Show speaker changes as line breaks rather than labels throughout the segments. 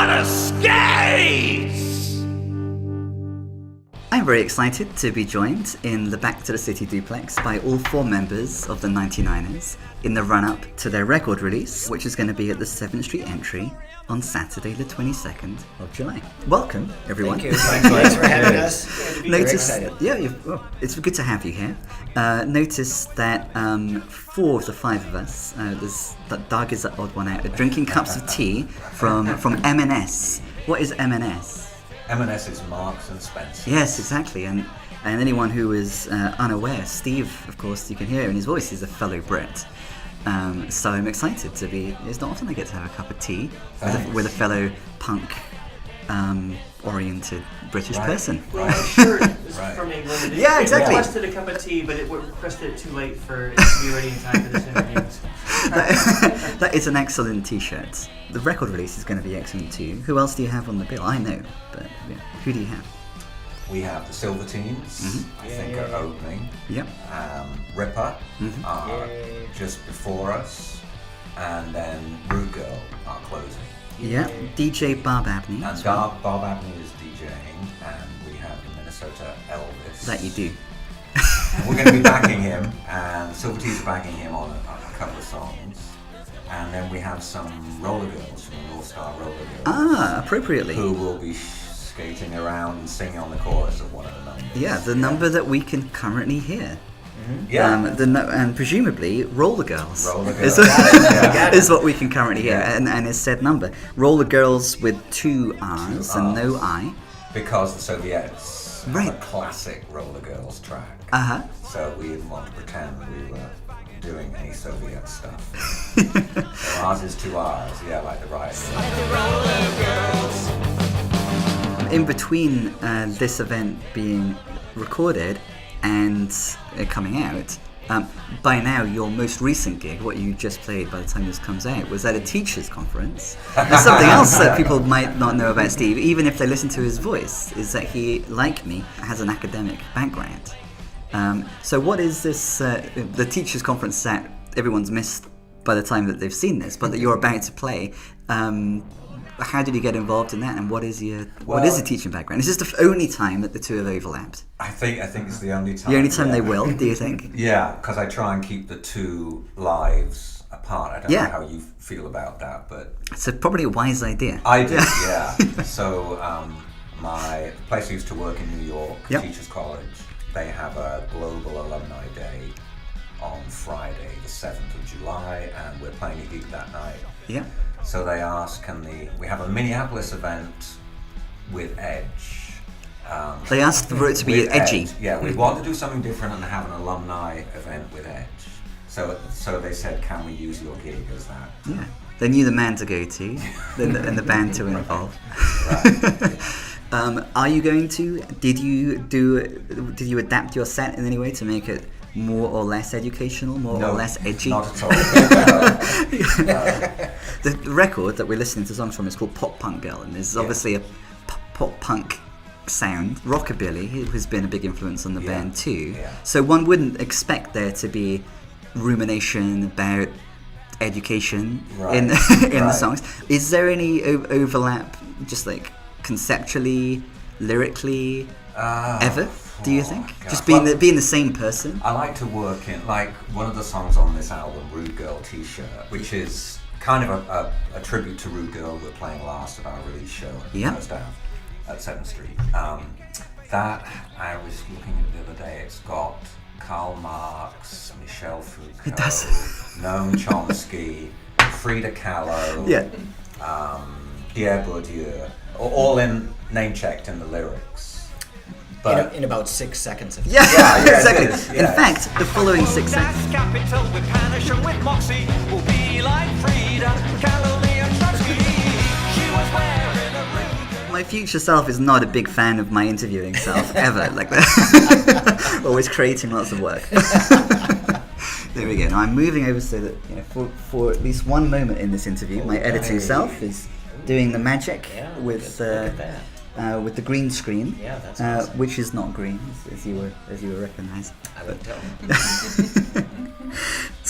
roller skates!
I'm very excited to be joined in the Back to the City duplex by all four members of the 99ers in the run-up to their record release, which is going to be at the 7th Street Entry on Saturday the 22nd of July. Welcome, everyone.
Thank you. Thanks for having us. Very excited.
It's good to have you here. Notice that 4 of the 5 of us, Doug is the odd one out, are drinking cups of tea from M&S. What is M&S?
M&S is Marks and Spencer.
Yes, exactly. And anyone who is unaware, Steve, of course, you can hear in his voice, is a fellow Brit. So I'm excited to be. It's not often I get to have a cup of tea with a fellow punk-oriented British person.
Well, my shirt is from England.
Yeah, exactly.
It requested a cup of tea, but it requested it too late for it to be ready in time for this interview.
That is an excellent T-shirt. The record release is going to be excellent too. Who else do you have on the bill? I know, but who do you have?
We have the Silver Teens, I think are opening.
Yep.
Ripper are just before us, and then Rude Girl are closing.
Yeah, DJ Bob Abney.
And Bob Abney is DJing, and we have the Minnesota Elvis.
That you do.
And we're going to be backing him, and Silver Teens are backing him on a couple of songs. And then we have some roller girls from the North Star Roller Girls.
Ah, appropriately.
Who will be skating around and singing on the chorus of one of the numbers.
Yeah, the number that we can currently hear.
Mm-hmm. Yeah.
And presumably Roller Girls.
Roller Girls.
Is what we can currently hear, and is said number. Roller Girls with 2 R's and no I.
Because the Soviets have
Right.
a classic Roller Girls track.
Uh-huh.
So we didn't want to pretend we were doing any Soviet stuff. So ours is 2 R's, like the riot.
In between this event being recorded and coming out, by now your most recent gig, what you just played by the time this comes out, was at a teachers' conference. There's something else that people might not know about Steve, even if they listen to his voice, is that he, like me, has an academic background. So what is this, the teachers' conference that everyone's missed by the time that they've seen this, but that you're about to play? How did you get involved in that, and what is your teaching background? Is this the only time that the two have overlapped?
I think it's the only time.
The only time they will, do you think?
Yeah, because I try and keep the two lives apart. I don't know how you feel about that, but
it's probably a wise idea.
I do, yeah. So my place I used to work in New York, Teachers College, they have a global alumni day on Friday, the 7th of July, and we're playing a gig that night.
Yeah.
So they asked, we have a Minneapolis event with Edge.
They asked for it to be edgy.
Edge. Yeah, we want to do something different and have an alumni event with Edge. So they said, can we use your gig as that?
Yeah. They knew the man to go to, and the band to involve.
Right.
Are you going to? Did you adapt your set in any way to make it more or less educational, more or less edgy?
Not at all.
The record that we're listening to songs from is called Pop Punk Girl, and there's obviously a pop punk sound. Rockabilly has been a big influence on the band too.
Yeah.
So one wouldn't expect there to be rumination about education in the songs. Is there any overlap, just like conceptually, lyrically, ever? Do you think?
God.
Just being the same person?
I like to work in, like, one of the songs on this album, Rude Girl T-shirt, which is kind of a tribute to Rude Girl. We're playing last of our release show at the first half at 7th Street. That, I was looking at it the other day, it's got Karl Marx, Michel Foucault, Noam Chomsky, Frida Kahlo, Pierre Bourdieu, all in name-checked in the lyrics. But
in about 6 seconds.
Exactly. In fact, the following 6 seconds.
Capital with panache and with moxie will be like Frida, Kahlo, and Trotsky. She was wearing a ring.
My future self is not a big fan of my interviewing self ever, like that. Always creating lots of work. There we go. Now I'm moving over so that for at least one moment in this interview, my editing self is doing the magic with the green screen,
that's awesome.
which is not green, as you were recognised.
I would tell.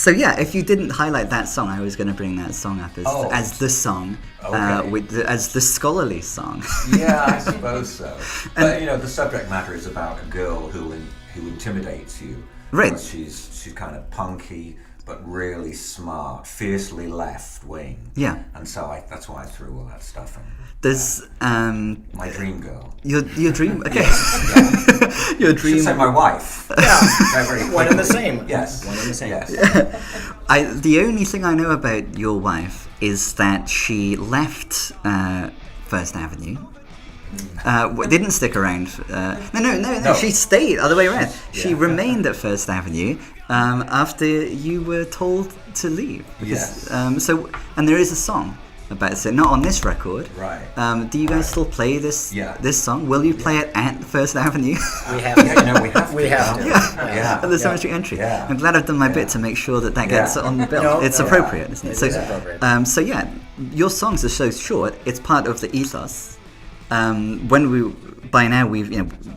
So yeah, if you didn't highlight that song, I was going to bring that song up as the song,
Okay.
as the scholarly song.
Yeah, I suppose so. But the subject matter is about a girl who intimidates you.
Right.
Because she's kind of punky, but really smart, fiercely left wing.
Yeah.
And so that's why I threw all that stuff in.
There's
My dream girl.
your dream. Okay. Your
You
dream.
should say my wife.
Yeah.
Very
One and the
quickly.
same.
Yes.
One and the same.
Yes.
The only thing I know about your wife is that she left First Avenue. Didn't stick around. No. She stayed other way around. She remained at First Avenue after you were told to leave.
Yes.
And there is a song about it. So not on this record.
Right.
Do you guys still play this
Yeah.
this song? Will you play it at First Avenue?
We have to.
Yeah, we have to.
We have to.
Yeah.
At the cemetery entry.
Yeah.
I'm glad I've done my bit to make sure that gets
Yeah.
on the bill.
No,
It's
no.
appropriate, isn't it?
It is appropriate.
So yeah, your songs are so short. It's part of the ethos. By now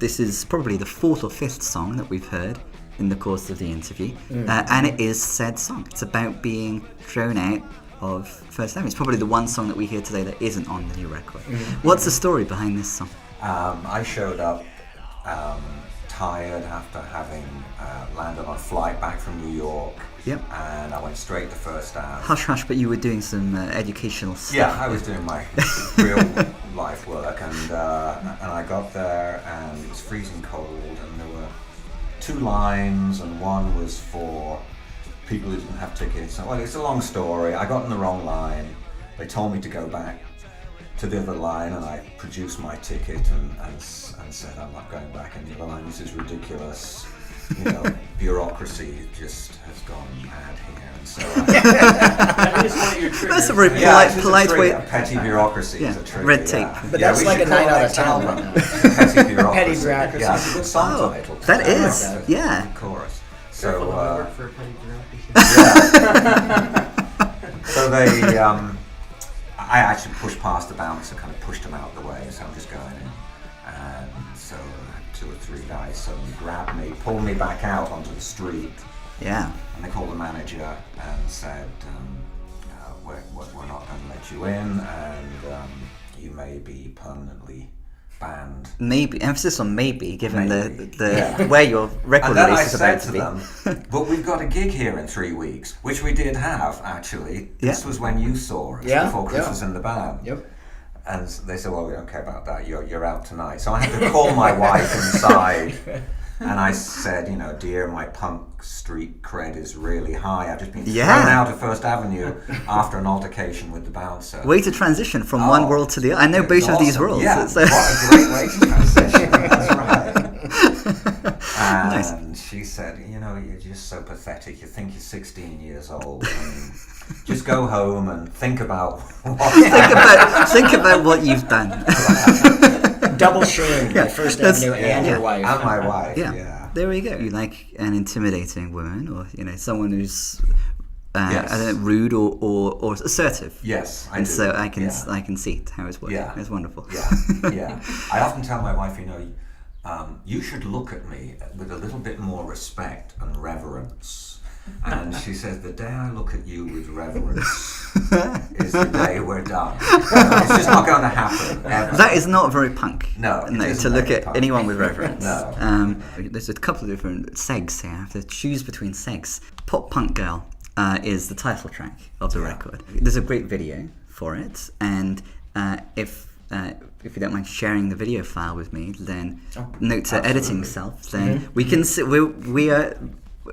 this is probably the fourth or fifth song that we've heard in the course of the interview, and it is said song. It's about being thrown out of First Avenue. It's probably the one song that we hear today that isn't on the new record. What's the story behind this song?
I showed up tired after having landed on a flight back from New York.
Yep.
And I went straight to First Ave.
Hush, hush, but you were doing some educational stuff.
Yeah, I was doing my real life work, and I got there, and it was freezing cold, and there were two lines, and one was for people who didn't have tickets. And, well, it's a long story. I got in the wrong line. They told me to go back to the other line, and I produced my ticket and said, I'm not going back in the other line. This is ridiculous. Bureaucracy just has gone mad here, and so
That is one of your triggers.
That's a very
it's just
polite
a
way.
trigger. Petty bureaucracy is a trigger.
Red tape.
But
Yeah,
that's
we
like
should
a 9
call
out
that
of 10
album.
right now.
Petty bureaucracy.
Petty bureaucracy.
Yeah, it's a good song
Oh,
title.
that
I like
is,
that.
yeah.
Good chorus.
Careful
So,
how I work for a petty bureaucracy.
so they, I actually pushed past the bouncer, kind of pushed him out the way, so I'm just going in. And so 2 or 3 guys suddenly grabbed me, pulled me back out onto the street,
Yeah.
and they called the manager and said, we're not going to let you in, and you may be permanently banned.
Maybe, emphasis on maybe, given
Maybe.
the where your record
And then I
release is
said
about
to
to be.
them, but we've got a gig here in 3 weeks, which we did have, actually. This
Yeah.
was when you saw us,
Yeah,
before Chris
yeah.
was in the band.
Yep.
And they said, well, we don't care about that, you're out tonight. So I had to call my wife inside, and I said, dear, my punk street cred is really high. I've just been
Yeah.
thrown out of First Avenue after an altercation with the bouncer.
Way to transition from one world to the other. I know
It was
both of these
awesome.
worlds.
Yeah,
So-
what a great way to transition. That's right.
Nice.
And she said, you're just so pathetic. You think you're 16 years old. And just go home and think about what
think about what you've done.
Double shame by First
that's-
Avenue and
yeah.
your wife.
and my wife.
Yeah.
Yeah.
There we go. You like an intimidating woman, or someone who's
Yes.
I don't know, rude or assertive.
Yes, I
And
do.
so I can
Yeah.
I can see how it's working.
Yeah.
It's wonderful.
Yeah. I often tell my wife, you should look at me with a little bit more respect and reverence. And she says, the day I look at you with reverence is the day we're done. It's just not going to happen, ever.
That is not very punk.
No, it isn't
to look
very
at
punk.
anyone with reverence.
No.
There's a couple of different segs here. I have to choose between segs. Pop Punk Girl is the title track of the record. There's a great video for it, and if you don't mind sharing the video file with me, then note to editing self, then we can see we are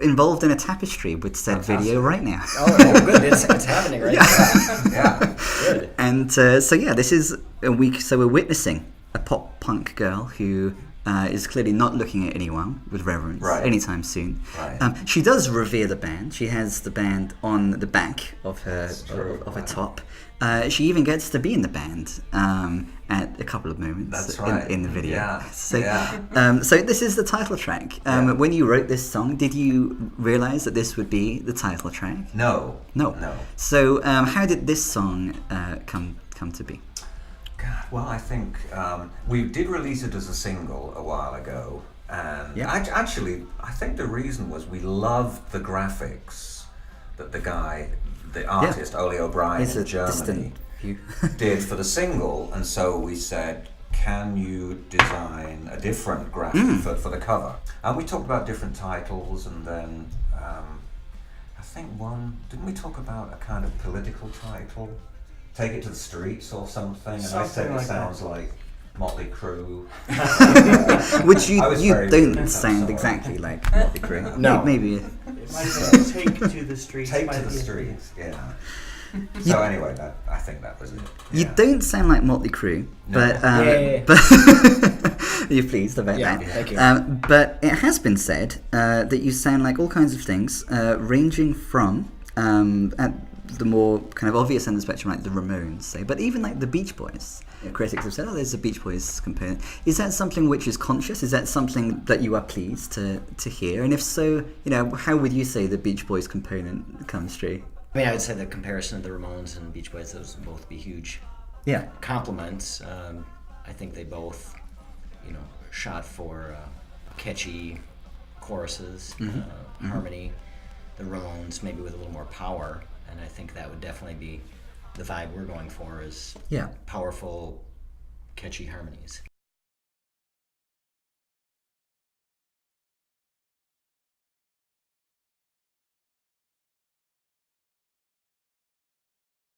involved in a tapestry with said video right now.
Oh, good. It's happening right now.
Yeah.
Good.
And this is a week. So we're witnessing a pop punk girl who is clearly not looking at anyone with reverence anytime soon.
Right.
She does revere the band. She has the band on the back of her her top. She even gets to be in the band at a couple of moments
That's right.
in the video.
Yeah.
So,
Yeah.
so this is the title track. When you wrote this song, did you realize that this would be the title track?
No.
No. So how did this song come to be?
God, well, I think we did release it as a single a while ago, and actually, I think the reason was we loved the graphics that the artist Ole O'Brien
It's
in
a
Germany
distant view.
did for the single, and so we said, can you design a different graphic for the cover? And we talked about different titles, and then I think didn't we talk about a kind of political title? Take It to the Streets or something, and I said
Something
it
like
sounds like Motley Crue.
Which you
I was
you
very
don't
rude, I'm
sound
sorry.
exactly like Motley Crue.
No.
Maybe.
It might have been Take to the Streets.
Take
might
to
have
the
been-
Streets, yeah. So anyway, I think that was it.
You
yeah.
don't sound like Motley Crue,
No.
but
Yeah.
but you're pleased about
Yeah,
that.
thank you.
But it has been said that you sound like all kinds of things, ranging from at the more kind of obvious end of the spectrum, like the Ramones, say, but even like the Beach Boys. Critics have said, "Oh, there's a Beach Boys component." Is that something which is conscious? Is that something that you are pleased to hear? And if so, how would you say the Beach Boys component comes through?
I mean, I would say the comparison of the Ramones and Beach Boys, those would both be huge
Yeah.
compliments. I think they both, shot for catchy choruses, harmony. The Ramones maybe with a little more power, and I think that would definitely be the vibe we're going for, is
Yeah.
powerful, catchy harmonies.